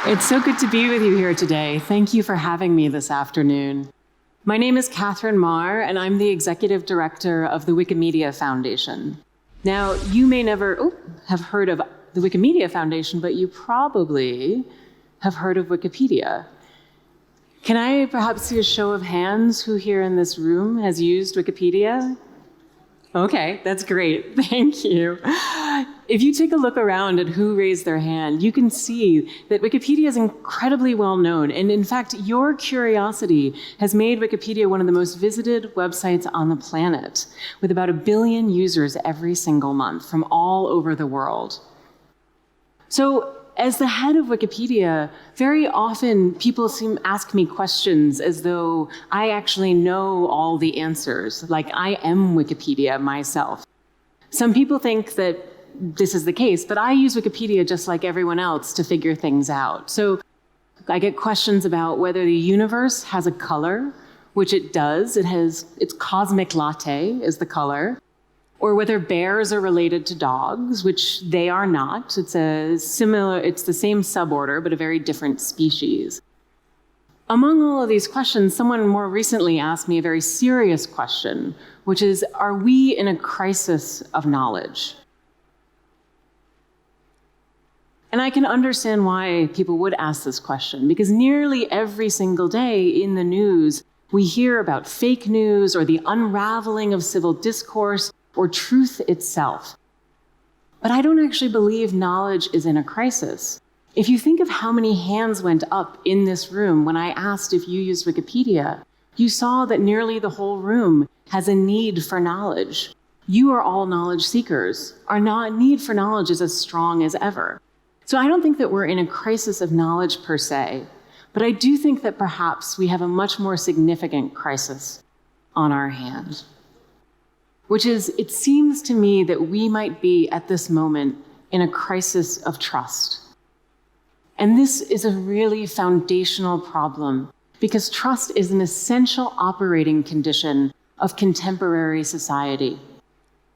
It's so good to be with you here today. Thank you for having me this afternoon. My name is Katherine Maher, and I'm the Executive Director of the Wikimedia Foundation. Now, you may never have heard of the Wikimedia Foundation, but you probably have heard of Wikipedia. Can I perhaps see a show of hands who here in this room has used Wikipedia? Okay, that's great. Thank you. If you take a look around at who raised their hand, you can see that Wikipedia is incredibly well known. And in fact, your curiosity has made Wikipedia one of the most visited websites on the planet, with about 1 billion users every single month from all over the world. So, as the head of Wikipedia, very often people ask me questions as though I actually know all the answers, like I am Wikipedia myself. Some people think that this is the case, but I use Wikipedia just like everyone else to figure things out. So I get questions about whether the universe has a color, which it does. It's cosmic latte is the color. Or whether bears are related to dogs, which they are not. It's the same suborder, but a very different species. Among all of these questions, someone more recently asked me a very serious question, which is, are we in a crisis of knowledge? And I can understand why people would ask this question, because nearly every single day in the news, we hear about fake news or the unraveling of civil discourse or truth itself. But I don't actually believe knowledge is in a crisis. If you think of how many hands went up in this room when I asked if you used Wikipedia, you saw that nearly the whole room has a need for knowledge. You are all knowledge seekers. Our need for knowledge is as strong as ever. So I don't think that we're in a crisis of knowledge per se, but I do think that perhaps we have a much more significant crisis on our hands. Which is, it seems to me that we might be at this moment in a crisis of trust. And this is a really foundational problem because trust is an essential operating condition of contemporary society.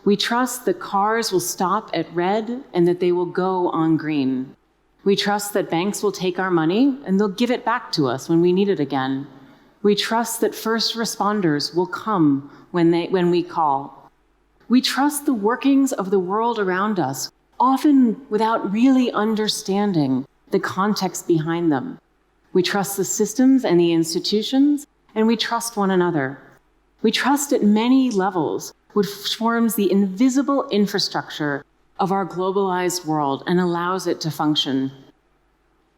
We trust that cars will stop at red and that they will go on green. We trust that banks will take our money and they'll give it back to us when we need it again. We trust that first responders will come when we call. We trust the workings of the world around us, often without really understanding the context behind them. We trust the systems and the institutions, and we trust one another. We trust at many levels, which forms the invisible infrastructure of our globalized world and allows it to function.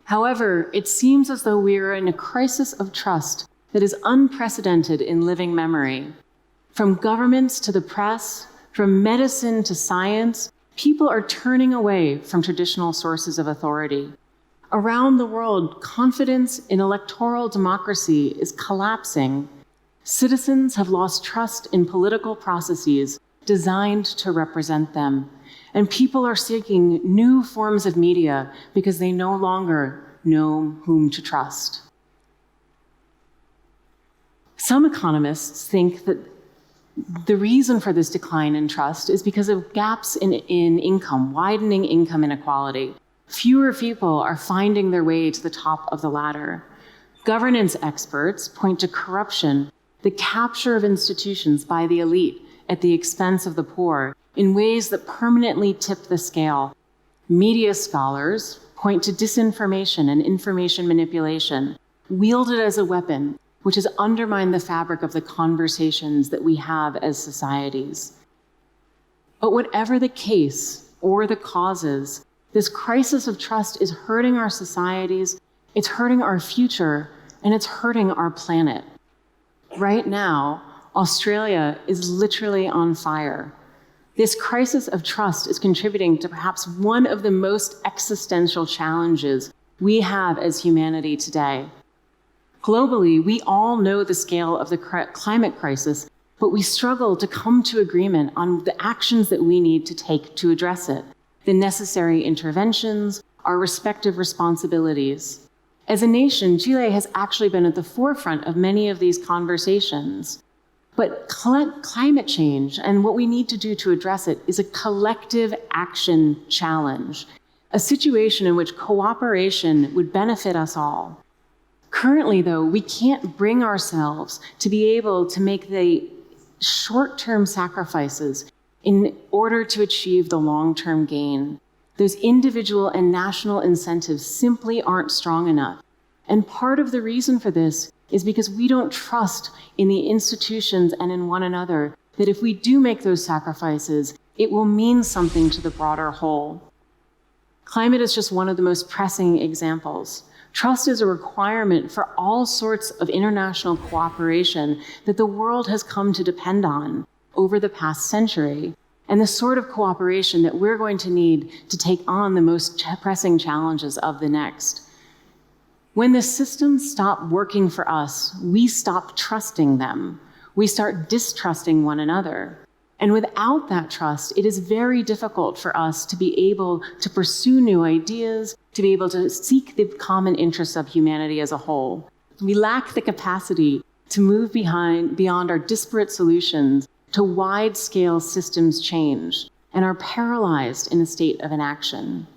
However, it seems as though we are in a crisis of trust that is unprecedented in living memory. From governments to the press, from medicine to science, people are turning away from traditional sources of authority. Around the world, confidence in electoral democracy is collapsing. Citizens have lost trust in political processes designed to represent them. And people are seeking new forms of media because they no longer know whom to trust. Some economists think that the reason for this decline in trust is because of gaps in income, widening income inequality. Fewer people are finding their way to the top of the ladder. Governance experts point to corruption, the capture of institutions by the elite at the expense of the poor in ways that permanently tip the scale. Media scholars point to disinformation and information manipulation, wielded as a weapon, which has undermined the fabric of the conversations that we have as societies. But whatever the case or the causes, this crisis of trust is hurting our societies, it's hurting our future, and it's hurting our planet. Right now, Australia is literally on fire. This crisis of trust is contributing to perhaps one of the most existential challenges we have as humanity today. Globally, we all know the scale of the climate crisis, but we struggle to come to agreement on the actions that we need to take to address it, the necessary interventions, our respective responsibilities. As a nation, Chile has actually been at the forefront of many of these conversations. But climate change and what we need to do to address it is a collective action challenge. a situation in which cooperation would benefit us all. Currently, though, we can't bring ourselves to be able to make the short-term sacrifices in order to achieve the long-term gain. Those individual and national incentives simply aren't strong enough. And part of the reason for this is because we don't trust in the institutions and in one another that if we do make those sacrifices, it will mean something to the broader whole. Climate is just one of the most pressing examples. Trust is a requirement for all sorts of international cooperation that the world has come to depend on over the past century, and the sort of cooperation that we're going to need to take on the most pressing challenges of the next. When the systems stop working for us, we stop trusting them. We start distrusting one another. And without that trust, it is very difficult for us to be able to pursue new ideas, to be able to seek the common interests of humanity as a whole. We lack the capacity to move beyond our disparate solutions to wide-scale systems change, and are paralyzed in a state of inaction.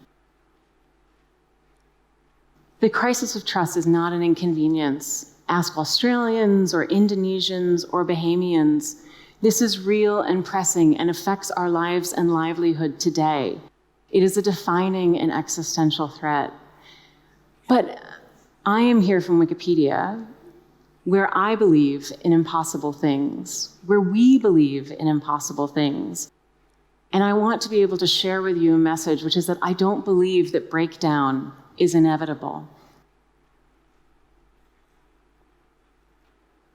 The crisis of trust is not an inconvenience. Ask Australians or Indonesians or Bahamians. This is real and pressing and affects our lives and livelihood today. It is a defining and existential threat. But I am here from Wikipedia, where I believe in impossible things, where we believe in impossible things. And I want to be able to share with you a message, which is that I don't believe that breakdown is inevitable.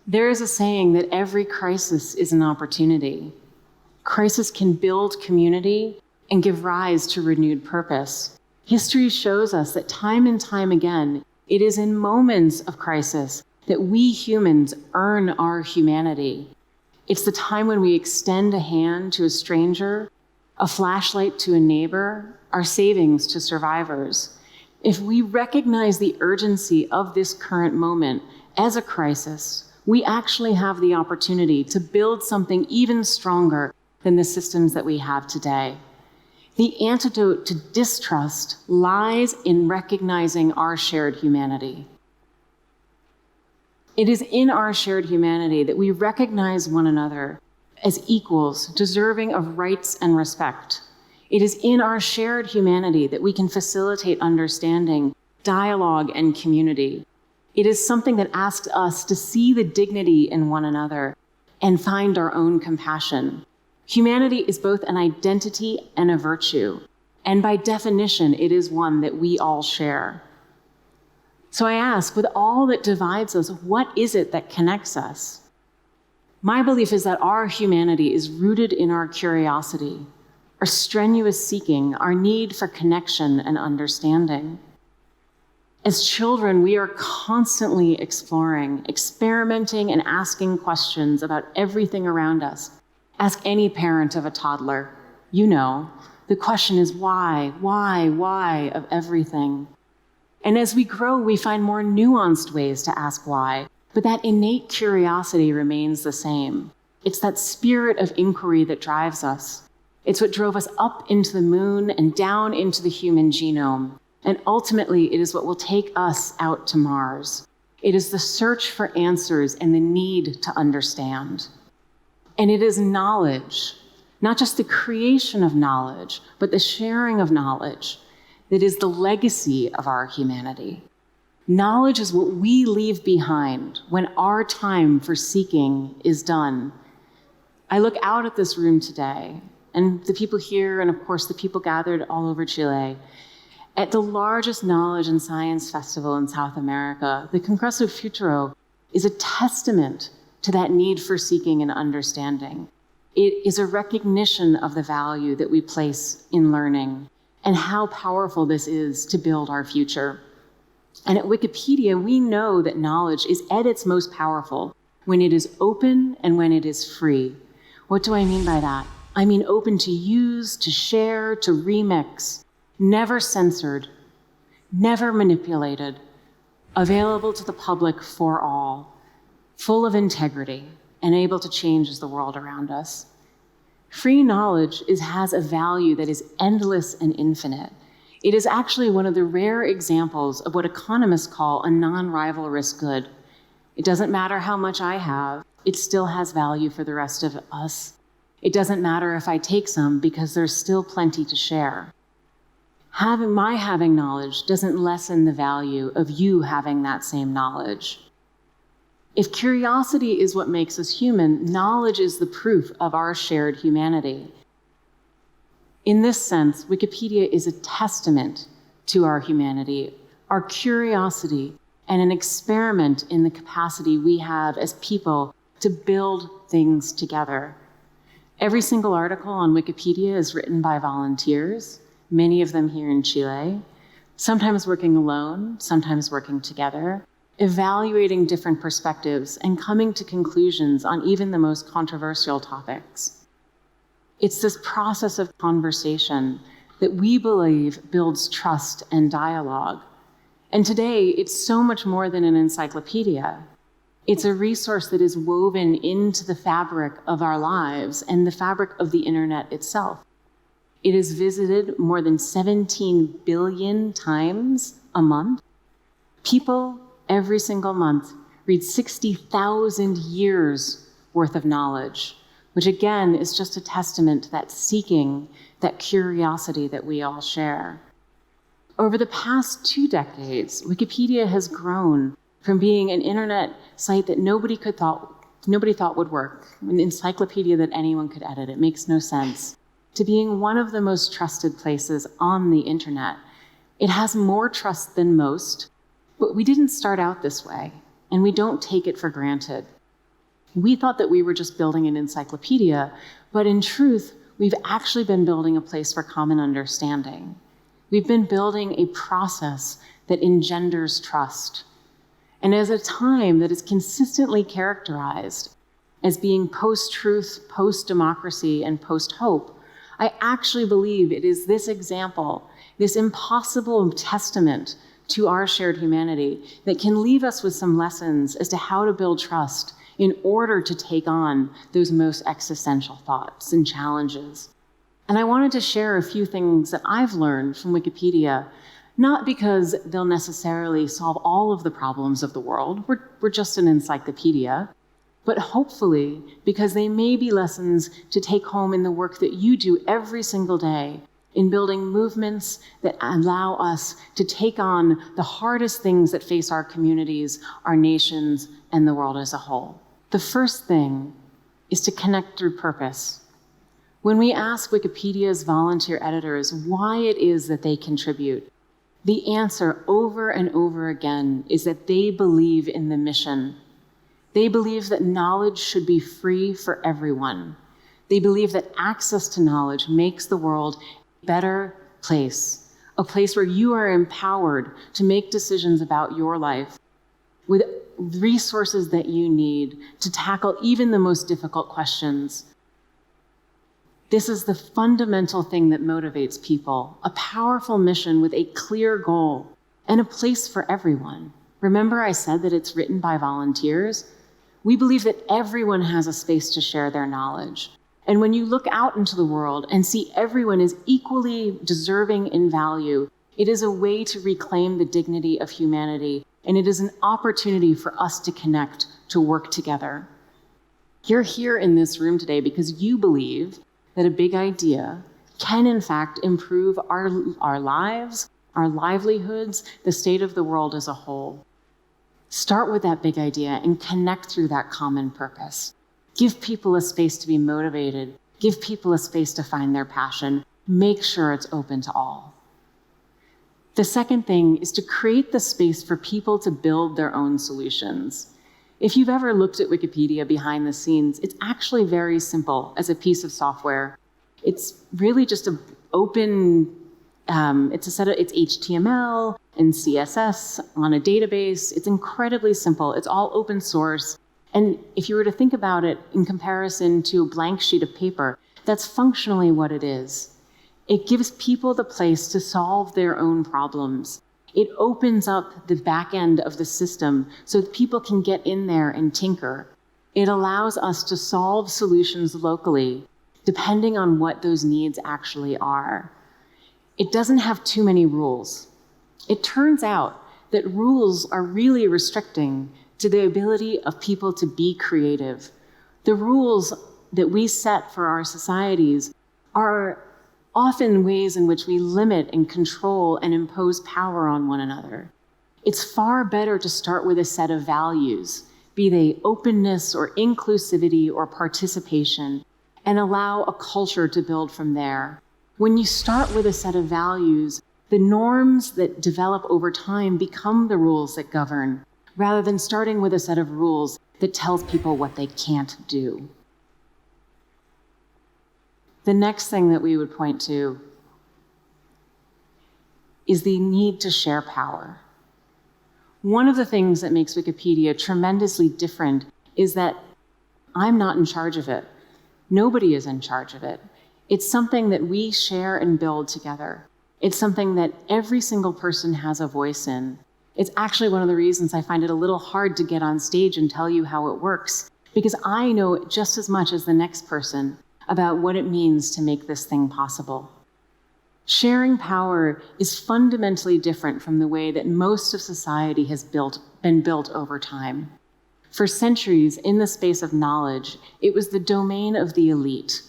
There is a saying that every crisis is an opportunity. Crisis can build community and give rise to renewed purpose. History shows us that time and time again, it is in moments of crisis that we humans earn our humanity. It's the time when we extend a hand to a stranger, a flashlight to a neighbor, our savings to survivors. If we recognize the urgency of this current moment as a crisis, we actually have the opportunity to build something even stronger than the systems that we have today. The antidote to distrust lies in recognizing our shared humanity. It is in our shared humanity that we recognize one another as equals, deserving of rights and respect. It is in our shared humanity that we can facilitate understanding, dialogue, and community. It is something that asks us to see the dignity in one another and find our own compassion. Humanity is both an identity and a virtue, and by definition, it is one that we all share. So I ask, with all that divides us, what is it that connects us? My belief is that our humanity is rooted in our curiosity, our strenuous seeking, our need for connection and understanding. As children, we are constantly exploring, experimenting, and asking questions about everything around us. Ask any parent of a toddler. You know, the question is why of everything. And as we grow, we find more nuanced ways to ask why, but that innate curiosity remains the same. It's that spirit of inquiry that drives us. It's what drove us up into the moon and down into the human genome. And ultimately, it is what will take us out to Mars. It is the search for answers and the need to understand. And it is knowledge, not just the creation of knowledge, but the sharing of knowledge, that is the legacy of our humanity. Knowledge is what we leave behind when our time for seeking is done. I look out at this room today, and the people here, and of course the people gathered all over Chile, at the largest knowledge and science festival in South America. The Congreso Futuro is a testament to that need for seeking and understanding. It is a recognition of the value that we place in learning and how powerful this is to build our future. And at Wikipedia, we know that knowledge is at its most powerful when it is open and when it is free. What do I mean by that? I mean open to use, to share, to remix, never censored, never manipulated, available to the public for all, full of integrity, and able to change the world around us. Free knowledge has a value that is endless and infinite. It is actually one of the rare examples of what economists call a non-rivalrous good. It doesn't matter how much I have, it still has value for the rest of us. It doesn't matter if I take some because there's still plenty to share. Having knowledge doesn't lessen the value of you having that same knowledge. If curiosity is what makes us human, knowledge is the proof of our shared humanity. In this sense, Wikipedia is a testament to our humanity, our curiosity, and an experiment in the capacity we have as people to build things together. Every single article on Wikipedia is written by volunteers, many of them here in Chile, sometimes working alone, sometimes working together, evaluating different perspectives and coming to conclusions on even the most controversial topics. It's this process of conversation that we believe builds trust and dialogue. And today, it's so much more than an encyclopedia. It's a resource that is woven into the fabric of our lives and the fabric of the internet itself. It is visited more than 17 billion times a month. People every single month read 60,000 years worth of knowledge, which again is just a testament to that seeking, that curiosity that we all share. Over the past 2 decades, Wikipedia has grown from being an internet site that nobody thought would work, an encyclopedia that anyone could edit, it makes no sense, to being one of the most trusted places on the internet. It has more trust than most, but we didn't start out this way, and we don't take it for granted. We thought that we were just building an encyclopedia, but in truth, we've actually been building a place for common understanding. We've been building a process that engenders trust. And as a time that is consistently characterized as being post-truth, post-democracy, and post-hope, I actually believe it is this example, this impossible testament to our shared humanity that can leave us with some lessons as to how to build trust in order to take on those most existential thoughts and challenges. And I wanted to share a few things that I've learned from Wikipedia, not because they'll necessarily solve all of the problems of the world, we're just an encyclopedia, but hopefully because they may be lessons to take home in the work that you do every single day in building movements that allow us to take on the hardest things that face our communities, our nations, and the world as a whole. The first thing is to connect through purpose. When we ask Wikipedia's volunteer editors why it is that they contribute, the answer over and over again is that they believe in the mission. They believe that knowledge should be free for everyone. They believe that access to knowledge makes the world better place, a place where you are empowered to make decisions about your life with resources that you need to tackle even the most difficult questions. This is the fundamental thing that motivates people, a powerful mission with a clear goal and a place for everyone. Remember I said that it's written by volunteers? We believe that everyone has a space to share their knowledge. And when you look out into the world and see everyone is equally deserving in value, it is a way to reclaim the dignity of humanity, and it is an opportunity for us to connect, to work together. You're here in this room today because you believe that a big idea can in fact improve our lives, our livelihoods, the state of the world as a whole. Start with that big idea and connect through that common purpose. Give people a space to be motivated. Give people a space to find their passion. Make sure it's open to all. The second thing is to create the space for people to build their own solutions. If you've ever looked at Wikipedia behind the scenes, it's actually very simple as a piece of software. It's really just an open, it's HTML and CSS on a database. It's incredibly simple. It's all open source. And if you were to think about it in comparison to a blank sheet of paper, that's functionally what it is. It gives people the place to solve their own problems. It opens up the back end of the system so that people can get in there and tinker. It allows us to solve solutions locally, depending on what those needs actually are. It doesn't have too many rules. It turns out that rules are really restricting to the ability of people to be creative. The rules that we set for our societies are often ways in which we limit and control and impose power on one another. It's far better to start with a set of values, be they openness or inclusivity or participation, and allow a culture to build from there. When you start with a set of values, the norms that develop over time become the rules that govern, rather than starting with a set of rules that tells people what they can't do. The next thing that we would point to is the need to share power. One of the things that makes Wikipedia tremendously different is that I'm not in charge of it. Nobody is in charge of it. It's something that we share and build together. It's something that every single person has a voice in. It's actually one of the reasons I find it a little hard to get on stage and tell you how it works, because I know just as much as the next person about what it means to make this thing possible. Sharing power is fundamentally different from the way that most of society has been built over time. For centuries, in the space of knowledge, it was the domain of the elite.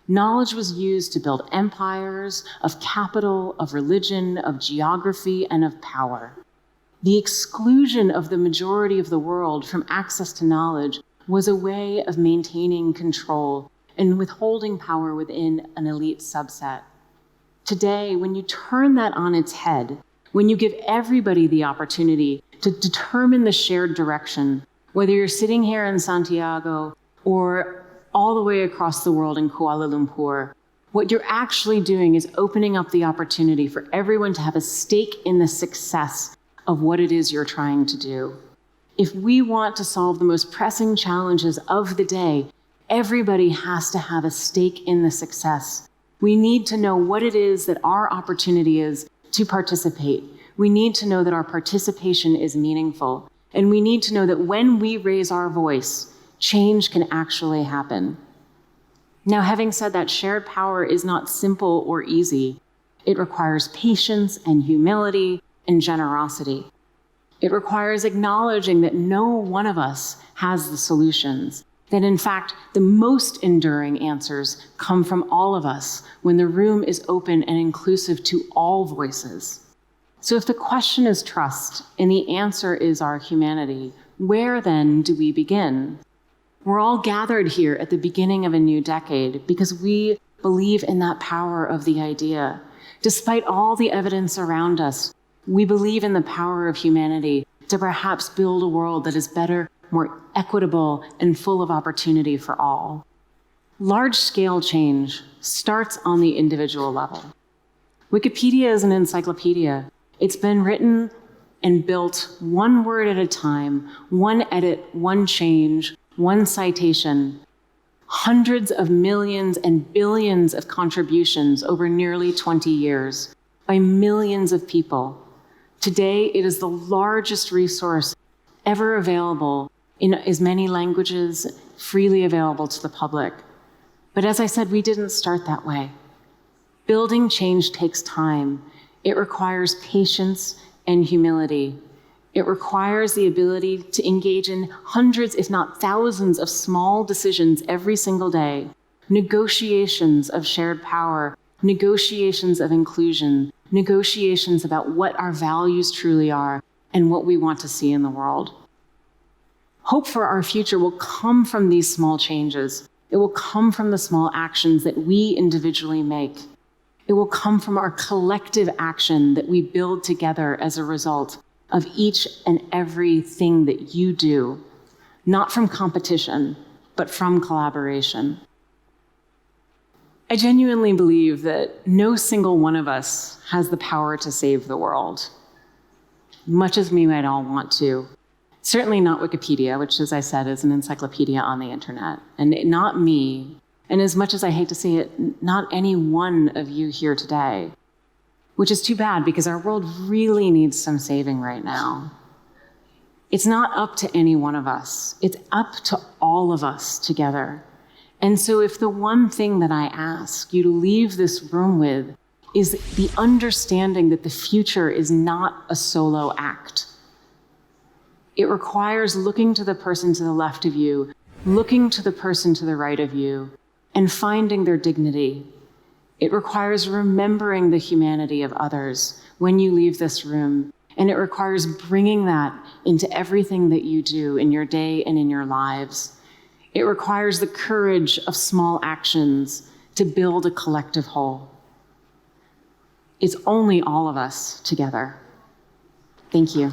Knowledge was used to build empires of capital, of religion, of geography, and of power. The exclusion of the majority of the world from access to knowledge was a way of maintaining control and withholding power within an elite subset. Today, when you turn that on its head, when you give everybody the opportunity to determine the shared direction, whether you're sitting here in Santiago or all the way across the world in Kuala Lumpur, what you're actually doing is opening up the opportunity for everyone to have a stake in the success of what it is you're trying to do. If we want to solve the most pressing challenges of the day, everybody has to have a stake in the success. We need to know what it is that our opportunity is to participate. We need to know that our participation is meaningful. And we need to know that when we raise our voice, change can actually happen. Now, having said that, shared power is not simple or easy. It requires patience and humility and generosity. It requires acknowledging that no one of us has the solutions, that in fact, the most enduring answers come from all of us when the room is open and inclusive to all voices. So if the question is trust and the answer is our humanity, where then do we begin? We're all gathered here at the beginning of a new decade because we believe in that power of the idea. Despite all the evidence around us, we believe in the power of humanity to perhaps build a world that is better, more equitable, and full of opportunity for all. Large-scale change starts on the individual level. Wikipedia is an encyclopedia. It's been written and built one word at a time, one edit, one change, one citation, hundreds of millions and billions of contributions over nearly 20 years by millions of people. Today, it is the largest resource ever available in as many languages, freely available to the public. But as I said, we didn't start that way. Building change takes time. It requires patience and humility. It requires the ability to engage in hundreds, if not thousands, of small decisions every single day, negotiations of shared power, negotiations of inclusion, negotiations about what our values truly are and what we want to see in the world. Hope for our future will come from these small changes. It will come from the small actions that we individually make. It will come from our collective action that we build together as a result of each and everything that you do, not from competition, but from collaboration. I genuinely believe that no single one of us has the power to save the world, much as we might all want to. Certainly not Wikipedia, which, as I said, is an encyclopedia on the internet, and not me, and as much as I hate to say it, not any one of you here today, which is too bad because our world really needs some saving right now. It's not up to any one of us. It's up to all of us together. And so if the one thing that I ask you to leave this room with is the understanding that the future is not a solo act. It requires looking to the person to the left of you, looking to the person to the right of you, and finding their dignity. It requires remembering the humanity of others when you leave this room, and it requires bringing that into everything that you do in your day and in your lives. It requires the courage of small actions to build a collective whole. It's only all of us together. Thank you.